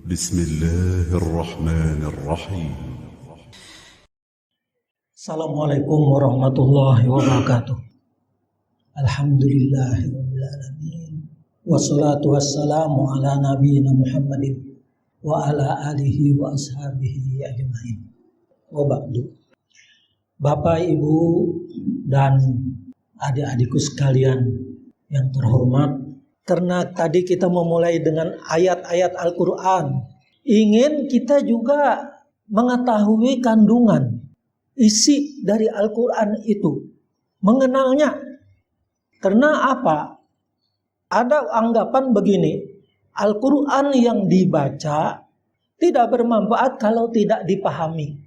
بسم الله الرحمن الرحيم. Assalamualaikum warahmatullahi wabarakatuh. Alhamdulillahirabbil alamin. Wassalatu wassalamu ala nabiyyina Muhammadin wa ala alihi wa ashabihi ajmain. Wa ba'du. Bapak, Ibu, dan adik-adikku sekalian yang terhormat, karena tadi kita memulai dengan ayat-ayat Al-Quran, ingin kita juga mengetahui kandungan isi dari Al-Quran itu, mengenalnya. Karena apa? Ada anggapan begini, Al-Quran yang dibaca tidak bermanfaat kalau tidak dipahami.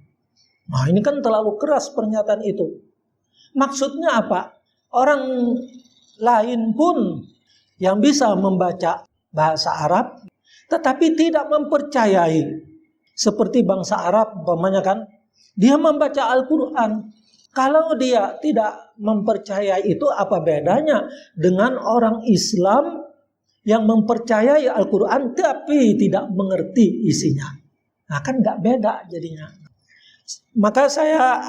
Nah, ini kan terlalu keras pernyataan itu. Maksudnya apa? Orang lain pun yang bisa membaca bahasa Arab, tetapi tidak mempercayai. Seperti bangsa Arab, umpamanya kan, dia membaca Al-Quran. Kalau dia tidak mempercayai itu, apa bedanya dengan orang Islam yang mempercayai Al-Quran tapi tidak mengerti isinya? Nah, kan nggak beda jadinya. Maka saya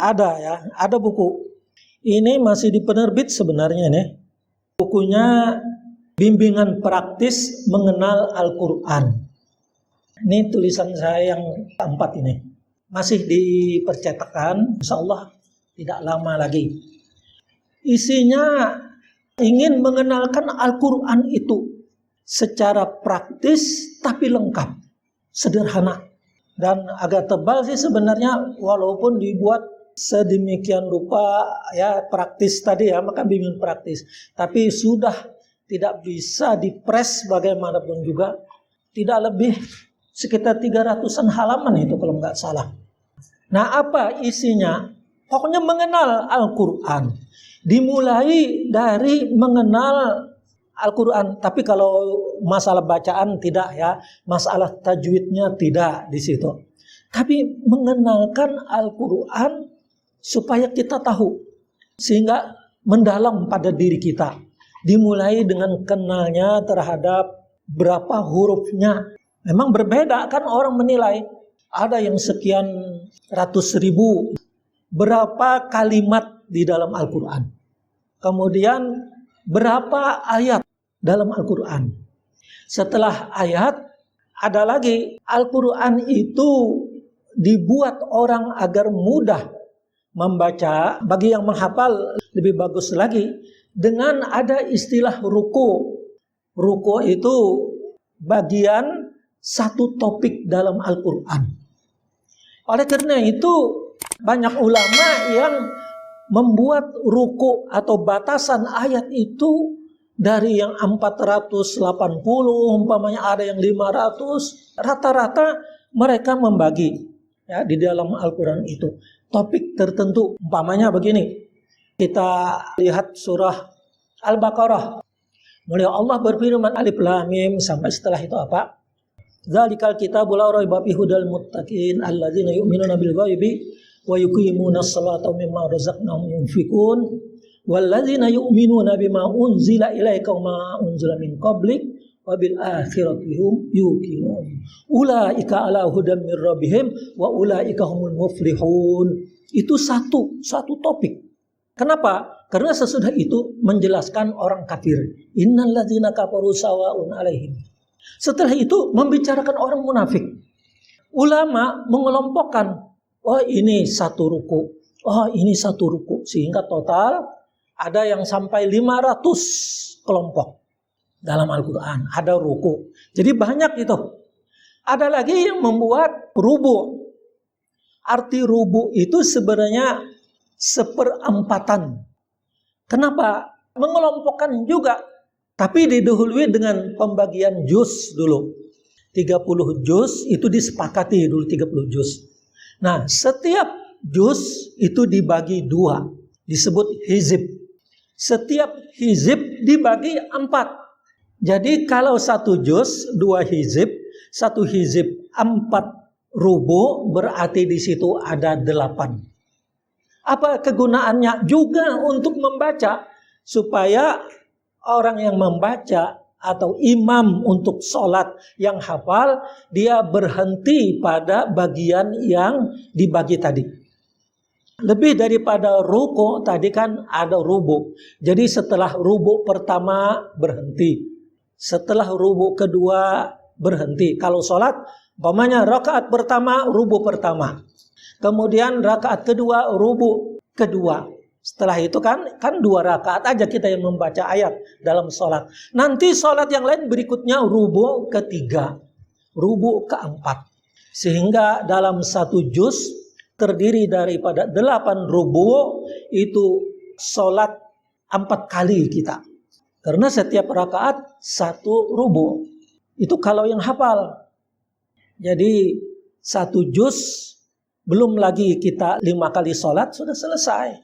ada buku. Ini masih di penerbit sebenarnya nih. Bukunya Bimbingan Praktis Mengenal Al-Quran. Ini tulisan saya yang keempat ini. Masih dipercetakan, insya Allah tidak lama lagi. Isinya ingin mengenalkan Al-Quran itu secara praktis tapi lengkap, sederhana. Dan agak tebal sih sebenarnya, walaupun dibuat sedemikian rupa ya praktis tadi ya, maka bimbingan praktis. Tapi sudah tidak bisa dipres bagaimanapun juga, tidak lebih sekitar 300-an halaman itu kalau nggak salah. Nah, apa isinya? Pokoknya mengenal Al-Quran. Dimulai dari mengenal Al-Quran. Tapi kalau masalah bacaan tidak ya, masalah tajwidnya tidak di situ. Tapi mengenalkan Al-Quran supaya kita tahu, sehingga mendalam pada diri kita. Dimulai dengan kenalnya terhadap berapa hurufnya. Memang berbeda kan orang menilai. Ada yang sekian ratus ribu. Berapa kalimat di dalam Al-Quran. Kemudian berapa ayat dalam Al-Quran. Setelah ayat, ada lagi. Al-Quran itu dibuat orang agar mudah membaca. Bagi yang menghafal lebih bagus lagi. Dengan ada istilah ruku. Ruku itu bagian satu topik dalam Al-Quran. Oleh karena itu banyak ulama yang membuat ruku atau batasan ayat itu dari yang 480, umpamanya ada yang 500. Rata-rata mereka membagi ya, di dalam Al-Quran itu topik tertentu. Umpamanya begini. Kita lihat surah Al-Baqarah. Mulai Allah berfirman alif lam mim sampai setelah itu apa? Dzalikal kitabul la raiba fihi hudal muttaqin alladzina yu'minuna bil ghaibi wa yuqimunas salata wa mimma razaqnahum yunfikun walladzina yu'minuna bima unzila ilaika wa ma unzila min qablik wa bil akhirati hum yuqinun. Ulaika ala hudan mir rabbihim wa ulaika humul muflihun. Itu satu topik. Kenapa? Karena sesudah itu menjelaskan orang kafir. Innal ladzina kafaru sawa'un 'alaihim. Setelah itu membicarakan orang munafik. Ulama mengelompokkan, oh ini satu ruku, oh ini satu ruku, sehingga total ada yang sampai 500 kelompok dalam Al-Quran. Ada ruku. Jadi banyak itu. Ada lagi yang membuat rubu. Arti rubu itu sebenarnya seperempatan. Kenapa? Mengelompokkan juga. Tapi didahului dengan pembagian juz dulu. 30 juz itu disepakati dulu 30 juz. Nah, setiap juz itu dibagi 2. Disebut hizib. Setiap hizib dibagi 4. Jadi kalau 1 juz 2 hizib, 1 hizib 4 rubu, berarti di situ ada 8. Apa kegunaannya? Juga untuk membaca, supaya orang yang membaca atau imam untuk sholat yang hafal, dia berhenti pada bagian yang dibagi tadi. Lebih daripada ruku, tadi kan ada rubu. Jadi setelah rubu pertama berhenti. Setelah rubu kedua berhenti. Kalau sholat, umpamanya rakaat pertama, rubu pertama. Kemudian rakaat kedua, rubu kedua. Setelah itu kan 2 rakaat aja kita yang membaca ayat dalam sholat. Nanti sholat yang lain berikutnya rubu ketiga, rubu keempat. Sehingga dalam 1 juz terdiri daripada 8 rubu, itu sholat 4 kali kita. Karena setiap rakaat 1 rubu. Itu kalau yang hafal. Jadi 1 juz, belum lagi kita 5 kali sholat, sudah selesai.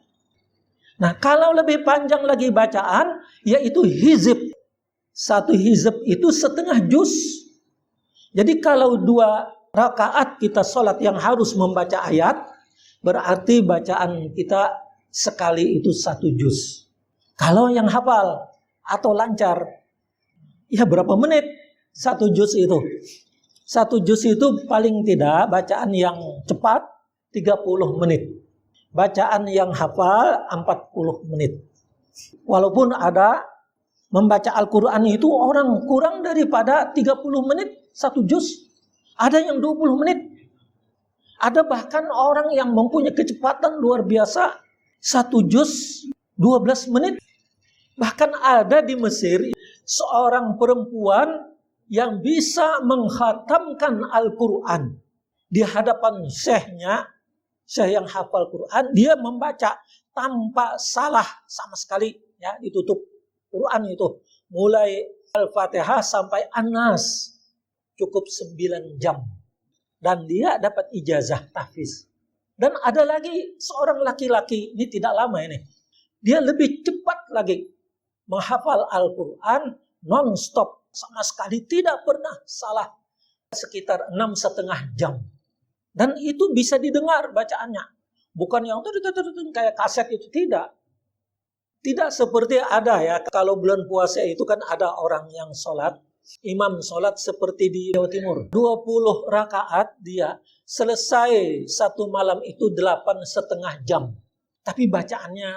Nah, kalau lebih panjang lagi bacaan, yaitu hizib. 1 hizib itu setengah juz. Jadi kalau 2 rakaat kita sholat yang harus membaca ayat, berarti bacaan kita sekali itu 1 juz. Kalau yang hafal atau lancar, ya berapa menit 1 juz itu? 1 juz itu paling tidak bacaan yang cepat 30 menit. Bacaan yang hafal 40 menit. Walaupun ada membaca Al-Quran itu orang kurang daripada 30 menit 1 juz. Ada yang 20 menit. Ada bahkan orang yang mempunyai kecepatan luar biasa 1 juz 12 menit. Bahkan ada di Mesir seorang perempuan yang bisa mengkhatamkan Al-Quran di hadapan syekhnya. Syekh yang hafal Quran, dia membaca tanpa salah sama sekali, ya, ditutup Quran itu mulai Al-Fatihah sampai An-Nas cukup 9 jam, dan dia dapat ijazah tahfiz. Dan ada lagi seorang laki-laki, ini tidak lama ini, dia lebih cepat lagi menghafal Al-Quran non-stop sama sekali, tidak pernah salah, sekitar 6,5 jam. Dan itu bisa didengar bacaannya. Bukan yang kayak kaset itu, tidak. Tidak seperti ada ya, kalau bulan puasa itu kan ada orang yang sholat, imam sholat seperti di Jawa Timur. 20 rakaat dia selesai 1 malam itu 8,5 jam. Tapi bacaannya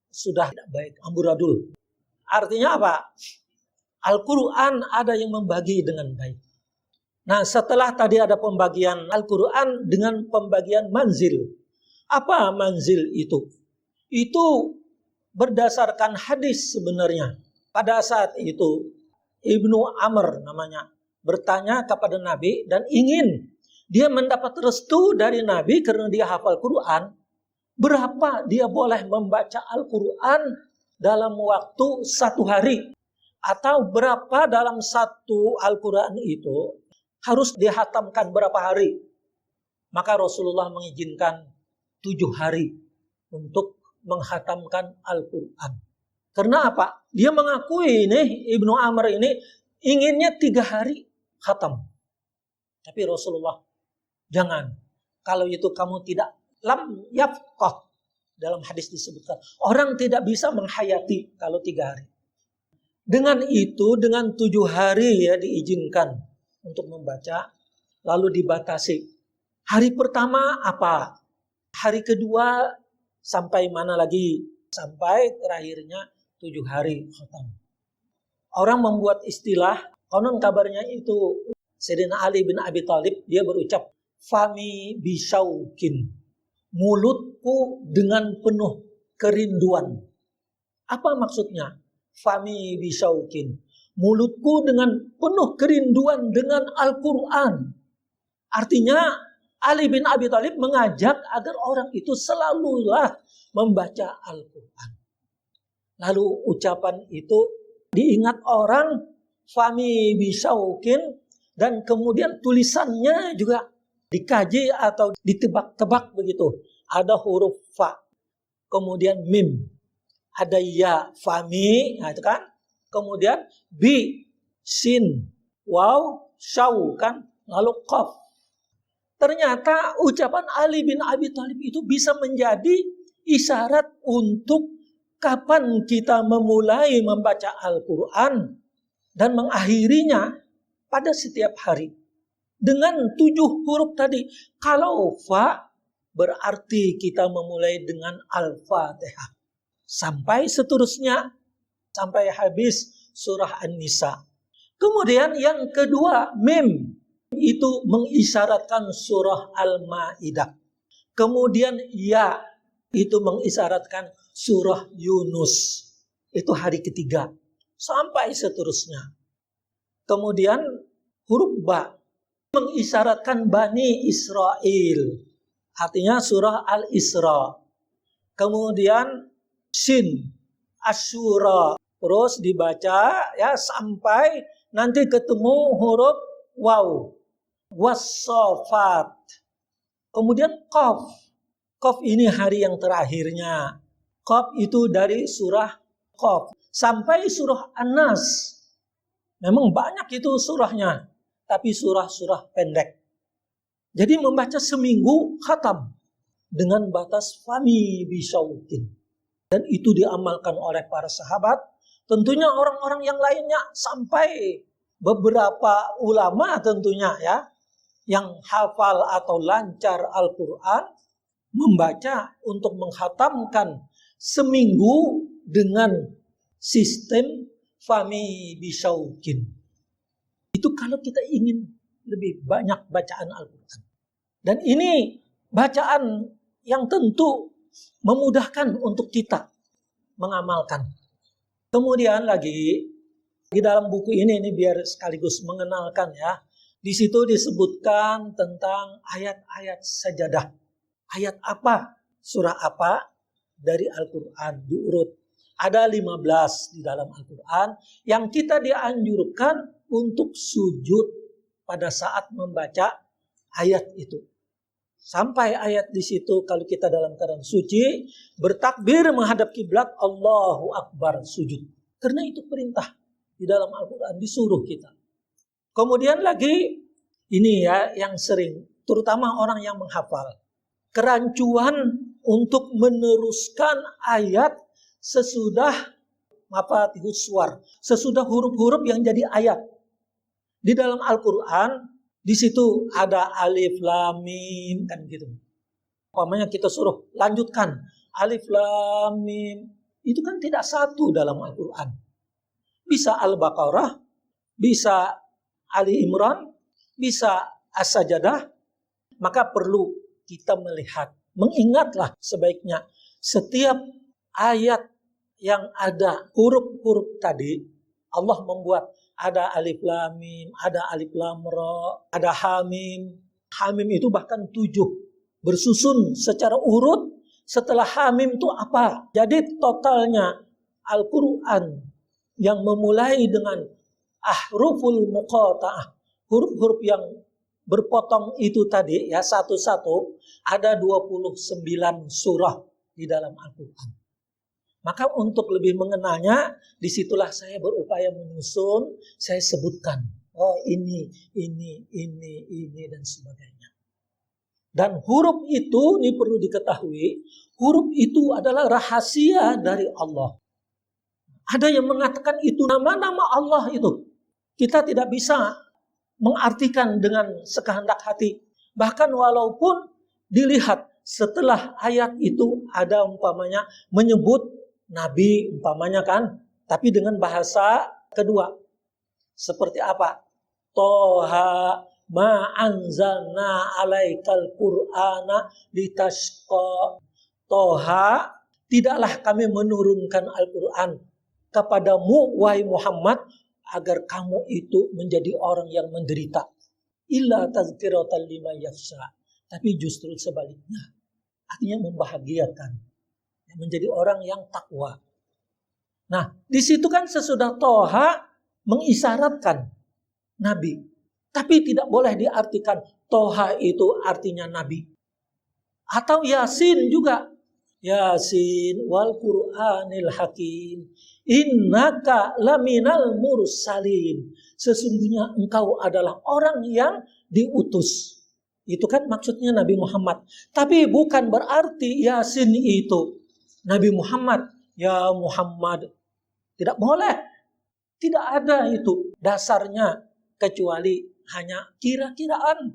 sudah tidak baik, amburadul. Artinya apa? Al-Quran ada yang membagi dengan baik. Nah, setelah tadi ada pembagian Al-Quran dengan pembagian manzil. Apa manzil itu? Itu berdasarkan hadis sebenarnya. Pada saat itu, Ibnu Amr namanya, bertanya kepada Nabi dan ingin dia mendapat restu dari Nabi karena dia hafal Quran. Berapa dia boleh membaca Al-Quran dalam waktu 1 hari? Atau berapa dalam 1 Al-Quran itu harus dihatamkan berapa hari? Maka Rasulullah mengizinkan 7 hari untuk menghatamkan Al-Quran. Karena apa? Dia mengakui ini, Ibnu Amr ini inginnya 3 hari khatam. Tapi Rasulullah, jangan. Kalau itu kamu tidak lam yafqah. Dalam hadis disebutkan, orang tidak bisa menghayati kalau 3 hari. Dengan itu, dengan 7 hari ya diizinkan untuk membaca, lalu dibatasi. Hari pertama apa? Hari kedua sampai mana lagi? Sampai terakhirnya 7 hari khatam. Orang membuat istilah, konon kabarnya itu Sayyidina Ali bin Abi Thalib, dia berucap, Fami bisyaukin, mulutku dengan penuh kerinduan. Apa maksudnya? Fami bisyaukin, mulutku dengan penuh kerinduan dengan Al-Quran. Artinya Ali bin Abi Thalib mengajak agar orang itu selalulah membaca Al-Quran. Lalu ucapan itu diingat orang, Fami bisyaukin, dan kemudian tulisannya juga dikaji atau ditebak-tebak begitu. Ada huruf fa, kemudian mim, ada ya, fami, nah itu kan. Kemudian bi, sin, waw, shaw kan, lalu qaf. Ternyata ucapan Ali bin Abi Thalib itu bisa menjadi isyarat untuk kapan kita memulai membaca Al-Quran. dan mengakhirinya pada setiap hari. Dengan 7 huruf tadi. Kalau fa berarti kita memulai dengan Al-Fatihah. Sampai seterusnya. Sampai habis surah An-Nisa. Kemudian yang kedua, mim. Itu mengisyaratkan surah Al-Ma'idah. Kemudian ya. Itu mengisyaratkan surah Yunus. Itu hari ketiga. Sampai seterusnya. Kemudian huruf ba. Mengisyaratkan Bani Israel. Artinya surah Al-Isra. Kemudian Shin. Asyura. Terus dibaca ya sampai nanti ketemu huruf waw. Was-Saffat. Kemudian Qaf. Qaf ini hari yang terakhirnya. Qaf itu dari surah Qaf. Sampai surah An-Nas. Memang banyak itu surahnya. Tapi surah-surah pendek. Jadi membaca seminggu khatam. Dengan batas fami bisyaukin. Dan itu diamalkan oleh para sahabat. Tentunya orang-orang yang lainnya sampai beberapa ulama tentunya ya. Yang hafal atau lancar Al-Quran. Membaca untuk menghatamkan seminggu dengan sistem fami bisyaukin. Itu kalau kita ingin lebih banyak bacaan Al-Quran. Dan ini bacaan yang tentu memudahkan untuk kita mengamalkan. Kemudian lagi di dalam buku ini biar sekaligus mengenalkan ya. Di situ disebutkan tentang ayat-ayat sajadah. Ayat apa? Surah apa? Dari Al-Quran diurut. Ada 15 di dalam Al-Quran yang kita dianjurkan untuk sujud pada saat membaca ayat itu. Sampai ayat di situ kalau kita dalam keadaan suci, bertakbir menghadap kiblat, Allahu Akbar, sujud. Karena itu perintah di dalam Al-Quran disuruh kita. Kemudian lagi ini ya yang sering, terutama orang yang menghafal. Kerancuan untuk meneruskan ayat sesudah mafatihus suwar, sesudah huruf-huruf yang jadi ayat. Di dalam Al-Quran, di situ ada alif lam mim kan gitu. Umpamanya kita suruh lanjutkan alif lam mim, itu kan tidak satu dalam Al-Quran. Bisa Al-Baqarah, bisa Ali Imran, bisa As-Sajadah. Maka perlu kita melihat, mengingatlah sebaiknya setiap ayat yang ada huruf-huruf tadi, Allah membuat ada alif lam mim, ada alif lam ra, ada hamim. Hamim itu bahkan 7 bersusun secara urut. Setelah hamim itu apa? Jadi totalnya Al-Quran yang memulai dengan ahruful muqata'ah, huruf-huruf yang berpotong itu tadi ya satu-satu, ada 29 surah di dalam Al-Quran. Maka untuk lebih mengenalnya, disitulah saya berupaya menyusun, saya sebutkan. Oh ini, dan sebagainya. Dan huruf itu, ini perlu diketahui, huruf itu adalah rahasia dari Allah. Ada yang mengatakan itu nama-nama Allah itu. Kita tidak bisa mengartikan dengan sekehendak hati. Bahkan walaupun dilihat setelah ayat itu ada umpamanya menyebut Nabi umpamanya kan, tapi dengan bahasa kedua. Seperti apa? Toha ma anzalna alaikal qur'ana litashqa. Toha, tidaklah kami menurunkan Al-Quran kepadamu wahai Muhammad agar kamu itu menjadi orang yang menderita. Illa tazkiratan liman yakhsha. Tapi justru sebaliknya. Artinya membahagiakan. Menjadi orang yang takwa. Nah, di situ kan sesudah Toha mengisyaratkan Nabi. Tapi tidak boleh diartikan Toha itu artinya Nabi. Atau Yasin juga. Yasin wal Qur'anil Hakim. Innaka laminal mursalin. Sesungguhnya engkau adalah orang yang diutus. Itu kan maksudnya Nabi Muhammad. Tapi bukan berarti Yasin itu Nabi Muhammad. Ya Muhammad. Tidak boleh. Tidak ada itu dasarnya kecuali hanya kira-kiraan.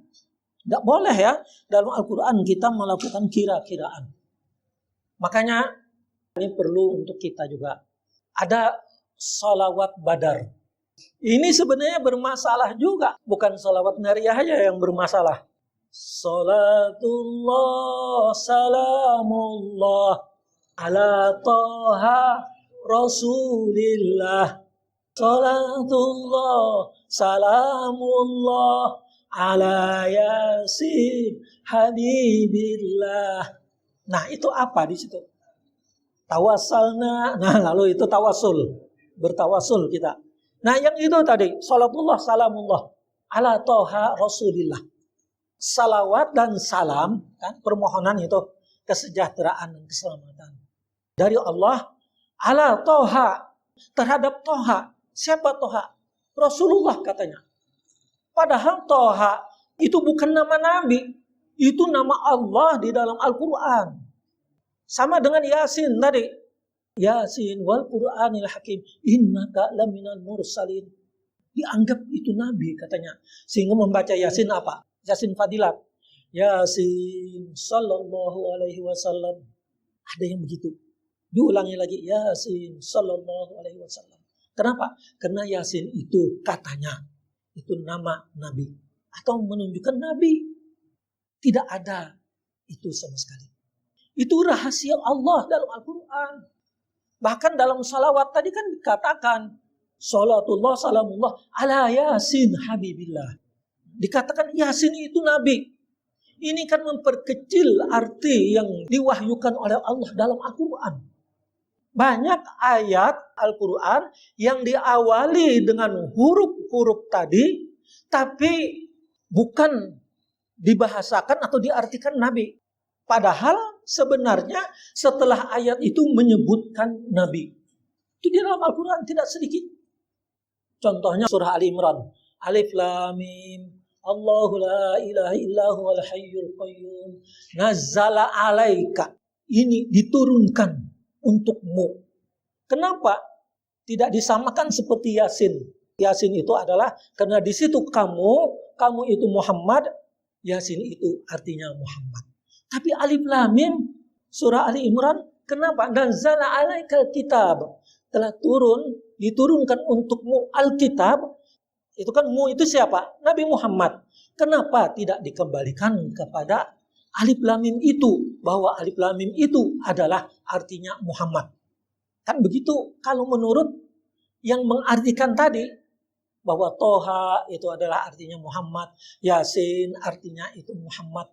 Tidak boleh ya dalam Al-Quran kita melakukan kira-kiraan. Makanya ini perlu untuk kita juga. Ada sholawat badar. Ini sebenarnya bermasalah juga. Bukan sholawat nariyah aja yang bermasalah. Salatullah salamullah ala toha rasulillah. Salatullah salamullah ala yasin habibillah. Nah, itu apa di situ? Tawassalna. Nah, lalu itu tawasul. Bertawasul kita. Nah, yang itu tadi, salatullah salamullah ala toha rasulillah. Salawat dan salam, kan, permohonan itu kesejahteraan dan keselamatan dari Allah ala toha, terhadap toha. Siapa toha? Rasulullah katanya. Padahal toha itu bukan nama Nabi, itu nama Allah di dalam Al-Quran. Sama dengan Yasin tadi. Yasin wal Qur'anil Hakim innaka laminal mursalin. Dianggap itu Nabi katanya. Sehingga membaca Yasin apa? Yasin Fadilat. Yasin sallallahu alaihi wasallam. Ada yang begitu. Diulangi lagi. Yasin sallallahu alaihi wasallam. Kenapa? Karena Yasin itu katanya. Itu nama Nabi. Atau menunjukkan Nabi. Tidak ada itu sama sekali. Itu rahasia Allah dalam Al-Quran. Bahkan dalam salawat tadi kan dikatakan. Salatullah salamullah ala Yasin habibillah. Dikatakan Yasin itu Nabi. Ini kan memperkecil arti yang diwahyukan oleh Allah dalam Al-Quran. Banyak ayat Al-Quran yang diawali dengan huruf-huruf tadi. Tapi bukan dibahasakan atau diartikan Nabi. Padahal sebenarnya setelah ayat itu menyebutkan Nabi. Itu di dalam Al-Quran tidak sedikit. Contohnya surah Ali Imran. Alif Lam Mim. Allahu la ilaha illahu wal hayyul qayyum. Nazzala alaika. Ini diturunkan untukmu. Kenapa tidak disamakan seperti Yasin? Yasin itu adalah karena di situ kamu itu Muhammad. Yasin itu artinya Muhammad. Tapi Alif Lam Mim surah Ali Imran, kenapa? Nazzala alaikal kitab, telah diturunkan untukmu Alkitab. Itu kan mu itu siapa? Nabi Muhammad. Kenapa tidak dikembalikan kepada Alif Lam Mim itu, bahwa Alif Lam Mim itu adalah artinya Muhammad? Kan begitu kalau menurut yang mengartikan tadi, bahwa Toha itu adalah artinya Muhammad, Yasin artinya itu Muhammad.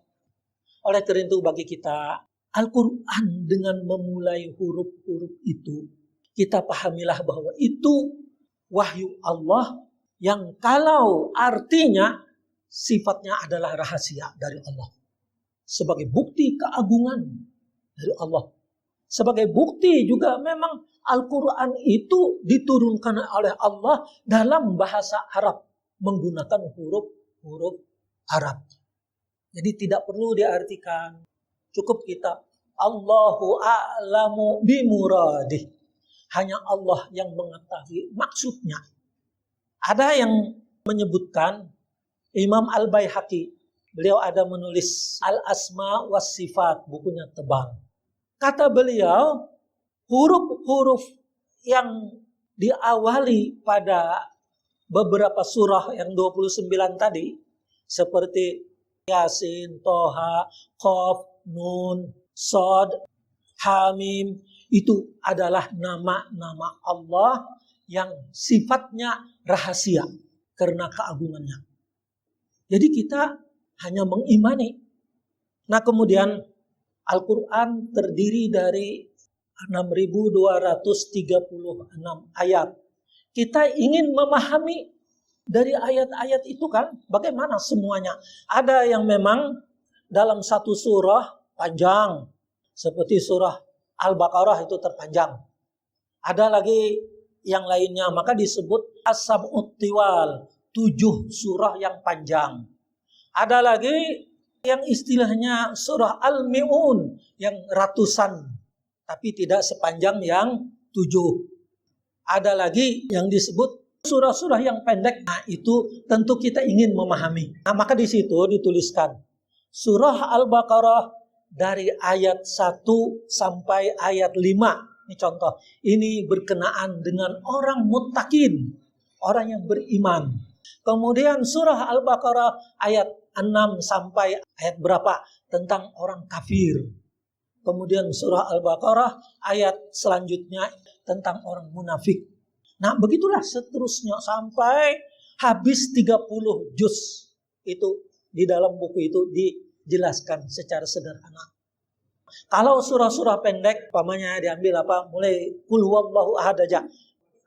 Oleh karena itu bagi kita, Al-Quran dengan memulai huruf-huruf itu, kita pahamilah bahwa itu wahyu Allah yang kalau artinya sifatnya adalah rahasia dari Allah. Sebagai bukti keagungan dari Allah. Sebagai bukti juga memang Al-Quran itu diturunkan oleh Allah dalam bahasa Arab. Menggunakan huruf-huruf Arab. Jadi tidak perlu diartikan. Cukup kita. Allahu a'lamu bimuradih. Hanya Allah yang mengetahui maksudnya. Ada yang menyebutkan Imam Al-Baihaqi. Beliau ada menulis Al-Asma was Sifat. Bukunya tebal. Kata beliau, huruf-huruf yang diawali pada beberapa surah yang 29 tadi, seperti Yasin, Toha, Qaf, Nun, Shad, Hamim, itu adalah nama-nama Allah yang sifatnya rahasia karena keagungannya. Jadi kita hanya mengimani. Nah kemudian Al-Quran terdiri dari 6.236 ayat. Kita ingin memahami dari ayat-ayat itu kan, bagaimana semuanya. Ada yang memang dalam satu surah panjang, seperti surah Al-Baqarah itu terpanjang. Ada lagi yang lainnya, maka disebut As-Sab'ut Tiwal, 7 surah yang panjang. Ada lagi yang istilahnya surah Al-Mi'un yang ratusan, tapi tidak sepanjang yang 7. Ada lagi yang disebut surah-surah yang pendek, nah itu tentu kita ingin memahami. Nah, maka di situ dituliskan surah Al-Baqarah dari ayat 1 sampai ayat 5. Ini contoh. Ini berkenaan dengan orang muttaqin, orang yang beriman. Kemudian surah Al-Baqarah ayat 6 sampai ayat berapa? Tentang orang kafir. Kemudian surah Al-Baqarah ayat selanjutnya tentang orang munafik. Nah, begitulah seterusnya sampai habis 30 juz. Itu di dalam buku itu dijelaskan secara sederhana. Kalau surah-surah pendek, umpamanya diambil mulai Qul huwallahu ahad aja.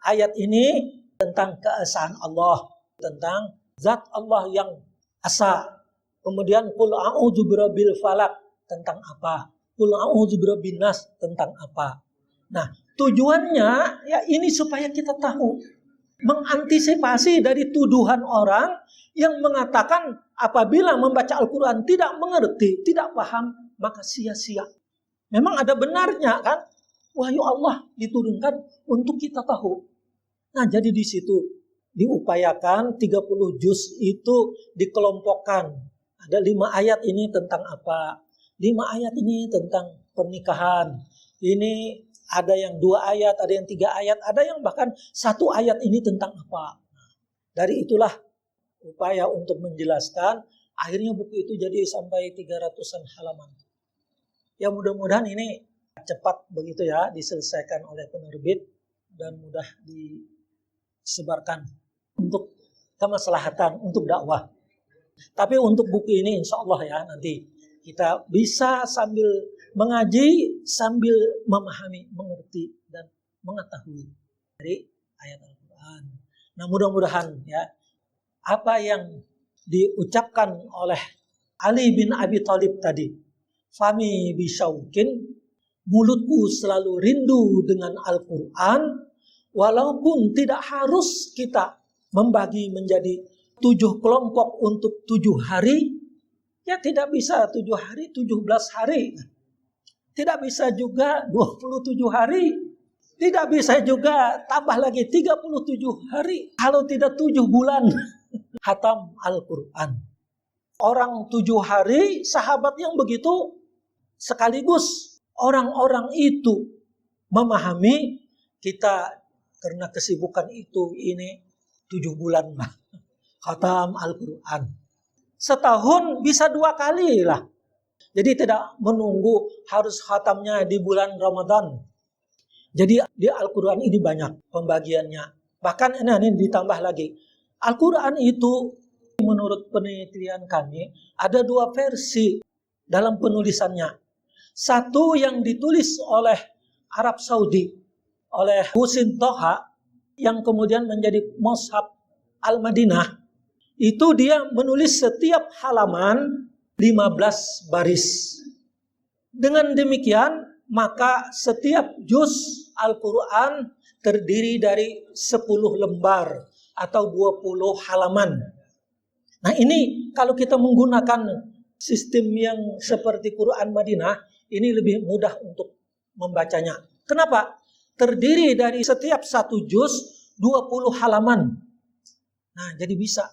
Ayat ini tentang keesaan Allah, tentang zat Allah yang esa. Kemudian Qul a'udzu birabbil falaq tentang apa? Qul a'udzu birabbin nas tentang apa? Nah, tujuannya ya ini supaya kita tahu, mengantisipasi dari tuduhan orang yang mengatakan apabila membaca Al-Quran tidak mengerti, tidak paham, maka sia-sia. Memang ada benarnya kan? Wahyu Allah diturunkan untuk kita tahu. Nah, jadi di situ diupayakan 30 juz itu dikelompokkan. Ada 5 ayat ini tentang apa? 5 ayat ini tentang pernikahan. Ini ada yang 2 ayat, ada yang 3 ayat, ada yang bahkan 1 ayat ini tentang apa. Dari itulah upaya untuk menjelaskan. Akhirnya buku itu jadi sampai 300-an halaman. Ya mudah-mudahan ini cepat begitu ya diselesaikan oleh penerbit dan mudah disebarkan untuk kemaslahatan, untuk dakwah. Tapi untuk buku ini insya Allah ya nanti kita bisa sambil mengaji, sambil memahami, mengerti, dan mengetahui dari ayat Al-Quran. Nah mudah-mudahan ya apa yang diucapkan oleh Ali bin Abi Thalib tadi, Fami bisyaukin, mulutku selalu rindu dengan Al-Quran, walaupun tidak harus kita membagi menjadi 7 kelompok untuk 7 hari, ya tidak bisa 7 hari, 17 hari. Tidak bisa juga 27 hari. Tidak bisa juga tambah lagi 37 hari. Kalau tidak 7 bulan khatam Al-Quran. Orang 7 hari, sahabat yang begitu, sekaligus orang-orang itu memahami kita karena kesibukan itu ini 7 bulan lah. Khatam Al-Quran. Setahun bisa 2 kali lah. Jadi tidak menunggu harus khatamnya di bulan Ramadan. Jadi di Al-Quran ini banyak pembagiannya. Bahkan ini ditambah lagi. Al-Quran itu menurut penelitian kami ada 2 versi dalam penulisannya. Satu yang ditulis oleh Arab Saudi, oleh Husin Toha, yang kemudian menjadi Mushaf Al-Madinah. Itu dia menulis setiap halaman 15 baris. Dengan demikian, maka setiap juz Al-Quran terdiri dari 10 lembar atau 20 halaman. Nah ini kalau kita menggunakan sistem yang seperti Quran Madinah, ini lebih mudah untuk membacanya. Kenapa? Terdiri dari setiap 1 juz 20 halaman. Nah jadi bisa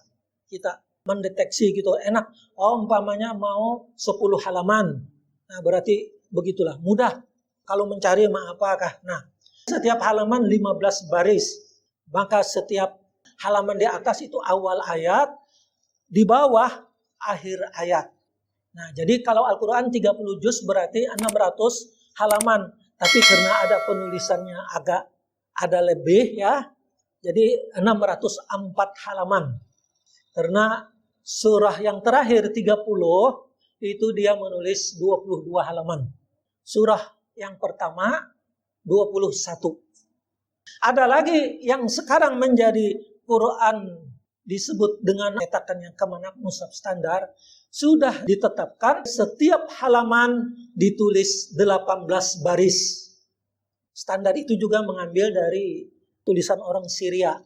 kita mendeteksi gitu, enak. Oh umpamanya mau 10 halaman. Nah berarti begitulah, mudah kalau mencari apakah. Nah setiap halaman 15 baris. Maka setiap halaman di atas itu awal ayat, di bawah akhir ayat. Nah jadi kalau Al-Quran 30 juz berarti 600 halaman. Tapi karena ada penulisannya agak ada lebih ya. Jadi 604 halaman. Karena surah yang terakhir 30 itu dia menulis 22 halaman. Surah yang pertama 21. Ada lagi yang sekarang menjadi Quran disebut dengan cetakan yang Kemenak Mushaf standar. Sudah ditetapkan setiap halaman ditulis 18 baris. Standar itu juga mengambil dari tulisan orang Syria.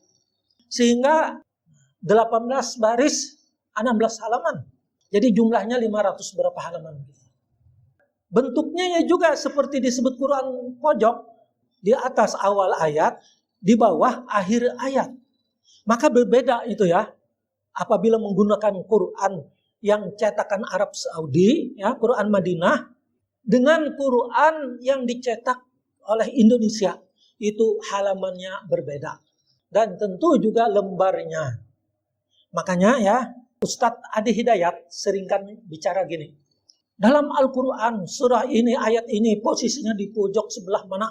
Sehingga 18 baris, 16 halaman. Jadi jumlahnya 500 berapa halaman. Bentuknya ya juga seperti disebut Quran pojok. Di atas awal ayat, di bawah akhir ayat. Maka berbeda itu ya, apabila menggunakan Quran yang cetakan Arab Saudi, ya, Quran Madinah, dengan Quran yang dicetak oleh Indonesia, itu halamannya berbeda. Dan tentu juga lembarnya. Makanya ya, Ustadz Adi Hidayat seringkan bicara gini. Dalam Al-Quran, surah ini, ayat ini, posisinya di pojok sebelah mana?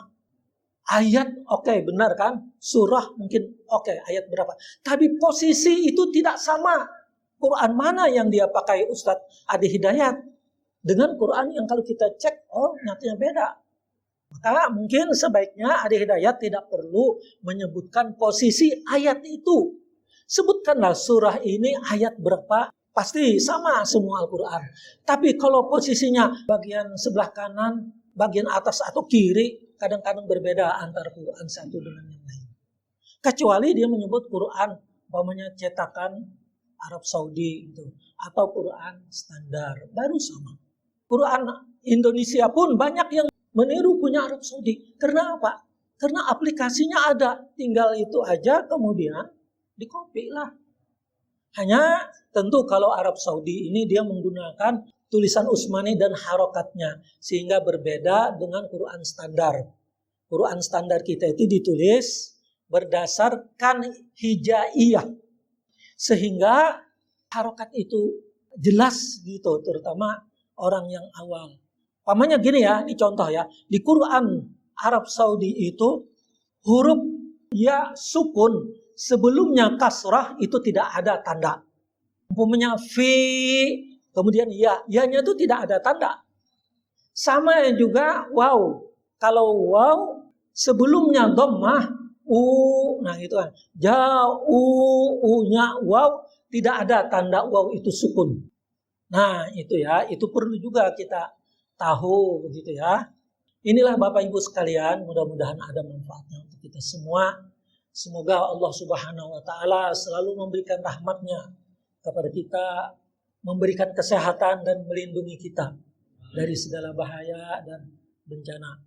Ayat oke, benar kan? Surah mungkin oke, ayat berapa? Tapi posisi itu tidak sama. Quran mana yang dia pakai Ustadz Adi Hidayat dengan Quran yang kalau kita cek, oh nyatanya beda. Maka mungkin sebaiknya Adi Hidayat tidak perlu menyebutkan posisi ayat itu. Sebutkanlah surah ini ayat berapa, pasti sama semua Al-Quran. Tapi kalau posisinya bagian sebelah kanan, bagian atas atau kiri, kadang-kadang berbeda antara Quran satu dengan yang lain. Kecuali dia menyebut Quran, umpamanya cetakan Arab Saudi itu, atau Quran standar, baru sama. Quran Indonesia pun banyak yang meniru punya Arab Saudi. Karena apa? Karena aplikasinya ada, tinggal itu aja kemudian dikopi lah. Hanya tentu kalau Arab Saudi ini dia menggunakan tulisan Utsmani dan harokatnya. Sehingga berbeda dengan Quran standar. Quran standar kita itu ditulis berdasarkan hijaiyah. Sehingga harokat itu jelas gitu. Terutama orang yang awal. Pamannya gini ya, ini contoh ya. Di Quran Arab Saudi itu huruf ya sukun. Sebelumnya kasrah itu tidak ada tanda. Umpamanya fi, kemudian ya. Ya-nya itu tidak ada tanda. Sama juga waw. Kalau waw sebelumnya dhammah, nah itu kan. U-nya waw tidak ada tanda waw itu sukun. Nah itu ya, itu perlu juga kita tahu begitu ya. Inilah Bapak Ibu sekalian, mudah-mudahan ada manfaatnya untuk kita semua. Semoga Allah Subhanahu wa Ta'ala selalu memberikan rahmatnya kepada kita, memberikan kesehatan dan melindungi kita dari segala bahaya dan bencana.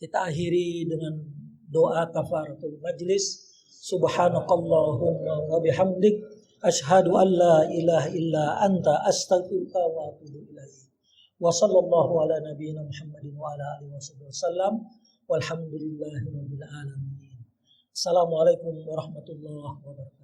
Kita akhiri dengan doa kafaratul majlis. Subhanakallahumma wa bihamdik asyhadu an la ilaha illa anta astaghfiruka wa atubu ilaik. Wa sallallahu ala nabiyyina Muhammadin wa ala alihi wasallam. Walhamdulillahirabbil alamin. Assalamualaikum warahmatullahi wabarakatuh.